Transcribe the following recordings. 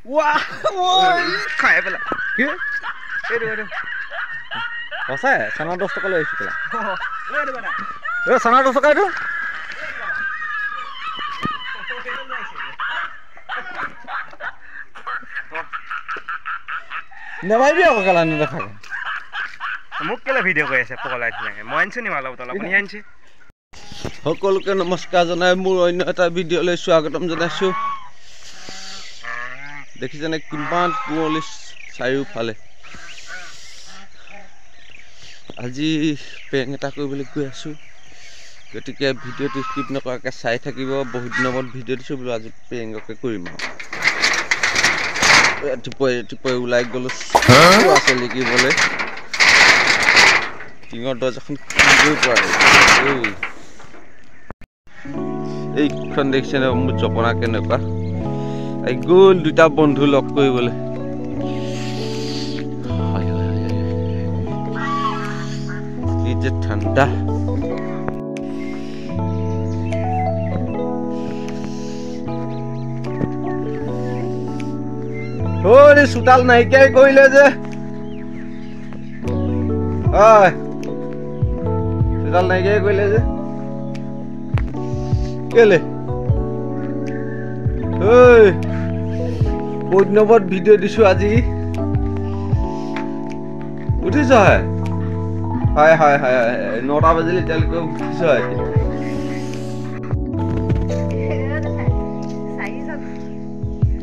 Wah, woi, kayak pula. Iya. Aduh. Selesai, sana 10 taka lagi kita. Lu ada mana? Sana 10 taka itu. Nggak dia apa kalau anda dekak? মোক কেলে video' কৰি আছে পগলাই ধুনীয়াকে মই আনিছো নি মালৰ বটল আপুনি আনিছে সকলোকে নমস্কাৰ জনাই মোৰ অন্য এটা ভিডিঅ'লৈ স্বাগতম জনাইছোঁ দেখিছেনে কিমান কুঁৱলী চাৰিওফালে আজি পেং এটা কৰিবলৈ গৈ আছোঁ গতিকে ভিডিঅ'টো স্কিপ নকৰাকৈ চাই থাকিব বহুত দিনৰ মূৰত ভিডিঅ' দিছোঁ বোলো আজি পেংকে কৰিম ৰাতিপুৱাই ওলাই গ'লোঁ আছে লিখিবলৈ টিঙৰ দৰ্জাখন খুলিবই পৰা এইখন দেখিছেনে মোৰ জপনা কেনেকুৱা গ'ল দুটা বন্ধু লগ কৰিবলৈ কি যে ঠাণ্ডা চোতাল নাইকিয়াই কৰিলে যে চোতাল নাইকিয়াই কৰিলে যে কেলে বহুত নম্বৰত ভিডিঅ' দিছো আজি উঠিছ হয় 9টা বাজিলে এতিয়ালৈকে উঠিছ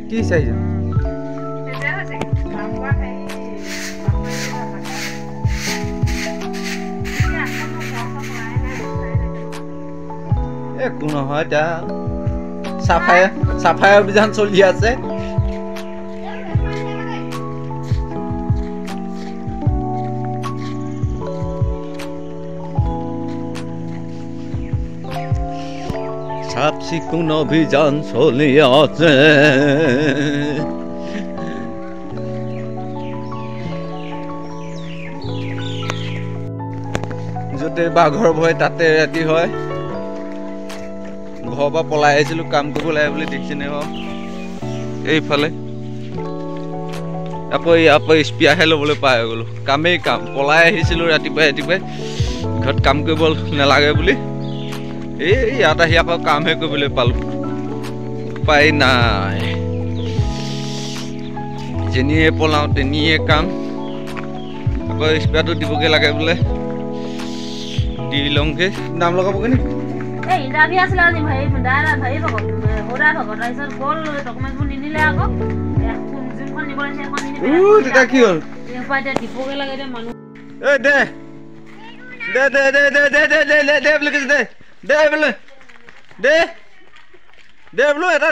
কি চাইছ একো নহয় এতিয়া চাফাই অভিযান চলি আছে চাফ চিকুণ অভিযান চলি আছে য'তে বাঘৰ ভয় তাতে ৰাতি হয় ঘৰৰ পৰা পলাই আহিছিলোঁ কাম কৰিব লাগে বুলি দেখিছেনে বাৰু এইফালে আকৌ ইয়াৰ পৰা স্পিয়াহে ল'বলৈ পাই গ'লোঁ কামেই কাম পলাই আহিছিলোঁ ৰাতিপুৱাই ঘৰত কাম কৰিব নালাগে বুলি এই ইয়াত আহি আকৌ কামহে কৰিবলৈ পালোঁ উপায় নাই যেনিয়ে পলাওঁ তেনিয়ে কাম আকৌ স্পিয়াৰটো দিবগৈ লাগে বোলে দি লওঁগৈ নাম লগাবগৈ নি ইণ্টাৰভিউ আছিলে আজি ভাই সদা ভগত তাৰপিছত গ'ল ডকুমেণ্টবোৰ নিনিলে আকৌ যোনখন নিব লাগিছে এখন তেতিয়া কি হ'ল এতিয়া দিবগৈ লাগে এতিয়া মানুহ দে বোলো এটা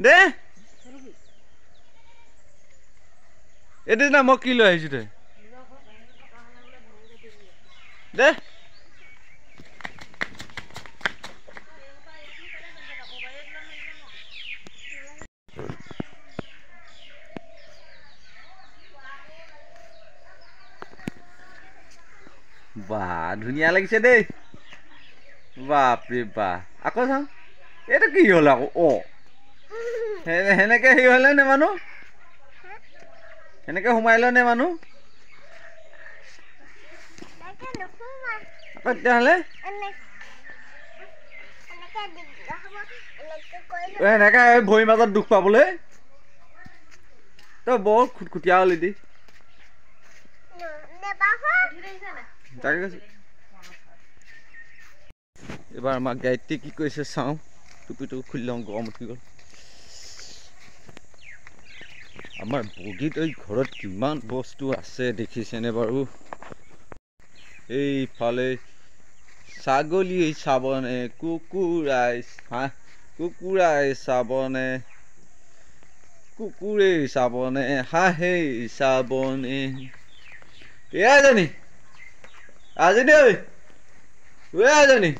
দে এদিন না মই কি লৈ আহিছোঁ তই দে বাহ ধুনীয়া লাগিছে দেই বাপৰে বাহ আকৌ চাওঁ এইটো কি হ'ল আকৌ সেনেকে হেৰি হ'লে নে মানুহ সেনেকে সোমাই লয় নে মানুহ আকৌ তেতিয়াহ'লে এনেকে ভৰিৰ মাজত দুখ পাবলৈ তই বৰ খুটখুটীয়া হলি দি তাকে কৈছো এবাৰ আমাৰ গাড়ীতে কি কৰিছে চাওঁ টুপিটো খুলি লওঁ গৰম উঠি গ'ল আমাৰ বগীত এই ঘৰত কিমান বস্তু আছে দেখিছেনে বাৰু এইফালে ছাগলী চাবনে কুকুৰাই চাবনে কুকুৰেই চাবনে হাঁহেই চাবনে এজনী আজি দেই এজনী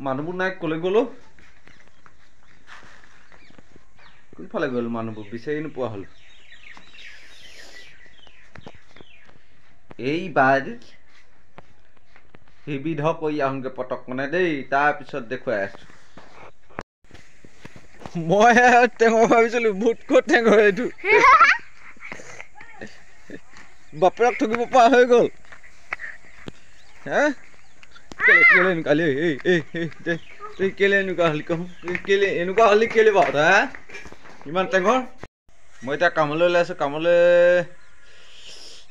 মানুহবোৰ নাই কলৈ গ'লো কোনফালে গ'ল মানুহবোৰ বিচাৰি নোপোৱা হ'ল এইবাৰ সেইবিধ কৰি আহোঁগে পটকনে দেই, তাৰপিছত দেখুৱাই আছোঁ। মই টেঙৰ ভাবিছিলোঁ, ভূত ক'ত টেঙৰ এইটো বাপেৰক ঠগিব পৰা হৈ গ'ল। হে কেলে এনেকুৱা কেলে এনেকুৱা হ'লি কওঁ, কেলে এনেকুৱা হ'লি কেলে বাৰু হা ইমান টেঙৰ। মই এতিয়া কামলৈ ওলাই আছোঁ, কামলৈ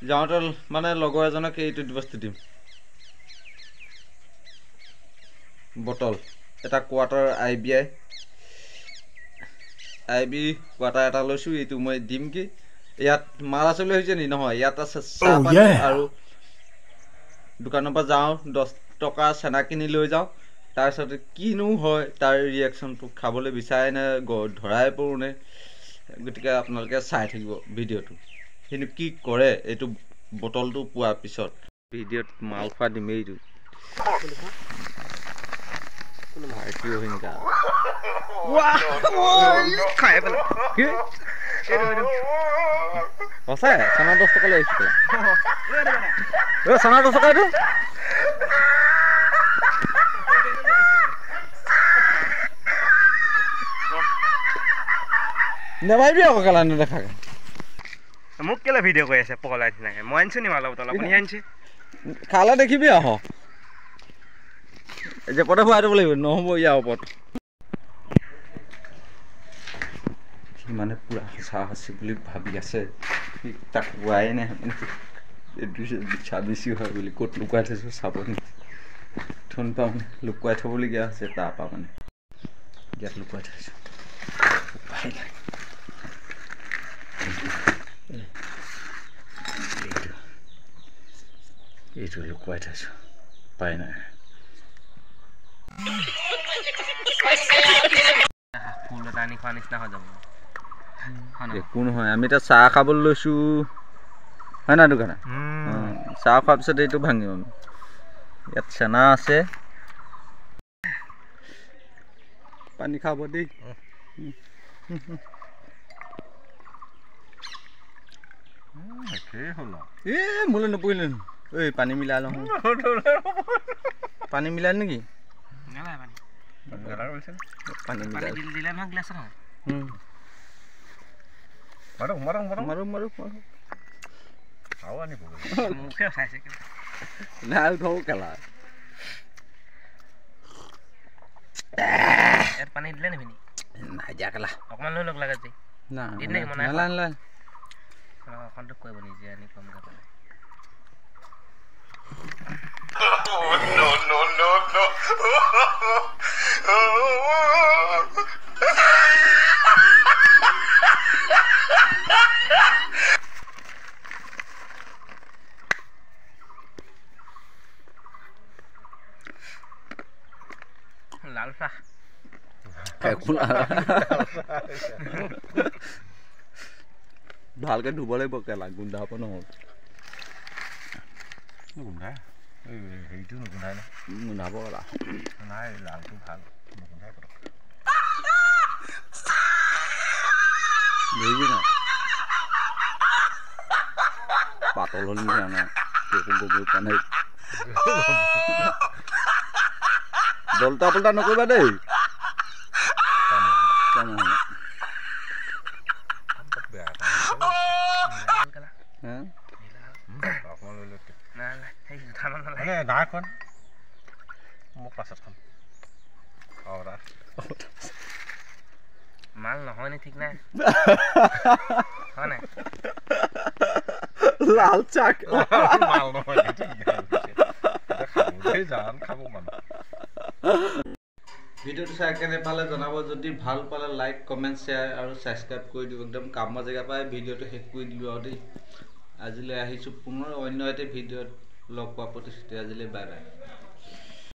যাওঁতে মানে লগৰ এজনক এইটো বস্তু দিম, বটল এটা কোৱাৰ্টাৰ IB কোৱাৰ্টাৰ এটা লৈছোঁ। এইটো মই দিম কি ইয়াত মাল আচলি হৈছে নি? নহয়, ইয়াত আছে চাহপাত আৰু দোকানৰ পৰা যাওঁ 10 টকা চেনা কিনি লৈ যাওঁ। তাৰপিছত কিনো হয় তাৰ ৰিয়েকশ্যনটো, খাবলৈ বিচাৰে নে ধৰাই পৰোঁ নে, গতিকে আপোনালোকে চাই থাকিব ভিডিঅ'টো। কিন্তু কি কৰে এইটো বটলটো পোৱাৰ পিছত ভিডিঅ'ত মাল খোৱা দিমেই। এইটো সঁচাই চানা 10 টকা লৈ আহিছোঁ। চানা 10 টকা এইটো নেমাৰিবি আকৌ কেলা নেদেখাকে। মোক কেলে ভিডিঅ' কৰি আছে পগলা নিচিনাকে? মই আনিছোঁ নি মালৰ বটল, আপুনি আনিছে? খালে দেখিবি আহ জেপতে ভৰাই দিব লাগিব, নহ'ব ইয়াৰ ওপৰত। সি মানে পূৰা সঁচা সঁচি বুলি ভাবি আছে, তাক কোৱাই নাই এইটো বিচা বেছি হয় বুলি। ক'ত লুকুৱাই থৈছোঁ চাব নি? থন পৰা মানে লুকুৱাই থ'বলগীয়া হৈছে, তাৰপৰা মানে ইয়াত লুকুৱাই থৈছোঁ। উপায় নাই, এইটো লুকুৱাই থৈছোঁ, উপায় নাই। ফুল এটা আনি খোৱা নিচিনা হৈ যাব। একো নহয়, আমি এতিয়া চাহ খাবলৈ লৈছোঁ হয় নাই দোকানত? চাহ খোৱাৰ পিছত এইটো ভাঙিম আমি। ইয়াত চেনা আছে, পানী খাব দেই। মোলৈ নপৰিলে ঐ, পানী মিলাই লওঁ। পানী মিলাই নেকি? পানী মিলাই দিলে নহয় গ্লাছ নহয়। মুখে চাইছে নাই উঠাও কেলা। ইয়াত পানী দিলে নেকি? নাই দিয়া কেলা, অকণমান লৈ লওক লাগে যে। নালাগে অকণটো কৰিব নিজে আনি কম পালে। লাল চাহ ভালকে ধুব লাগিব কেলা, গোন্ধাব নহ'ল। গোন্ধাই হেৰিটো নোগোন্ধাই ন? গোন্ধাব কেলা। নাই লালটো ভাল নোগোন্ধাই পটক। বুজিবি নাই পাতল হ'ল নিচিনা নাই, গগৈ পোৱা নাই। জলটা পলটা নকৰিবা দেই। মাল নহয় নি ঠিক নাই। লাল চাক মাল নহয় ভিডিঅ'টো চাই কেনে পালে জনাব। যদি ভাল পালে লাইক কমেণ্ট শ্বেয়াৰ আৰু ছাবস্ক্ৰাইব কৰি দিব। একদম কামৰ জেগাৰ পৰাই ভিডিঅ'টো শেষ কৰি দিলোঁ আৰু দেই। আজিলৈ আহিছোঁ পুনৰ অন্য এটা ভিডিঅ'ত লগ পোৱা প্ৰতিশ্ৰুতি। আজিলৈ বাই বাই।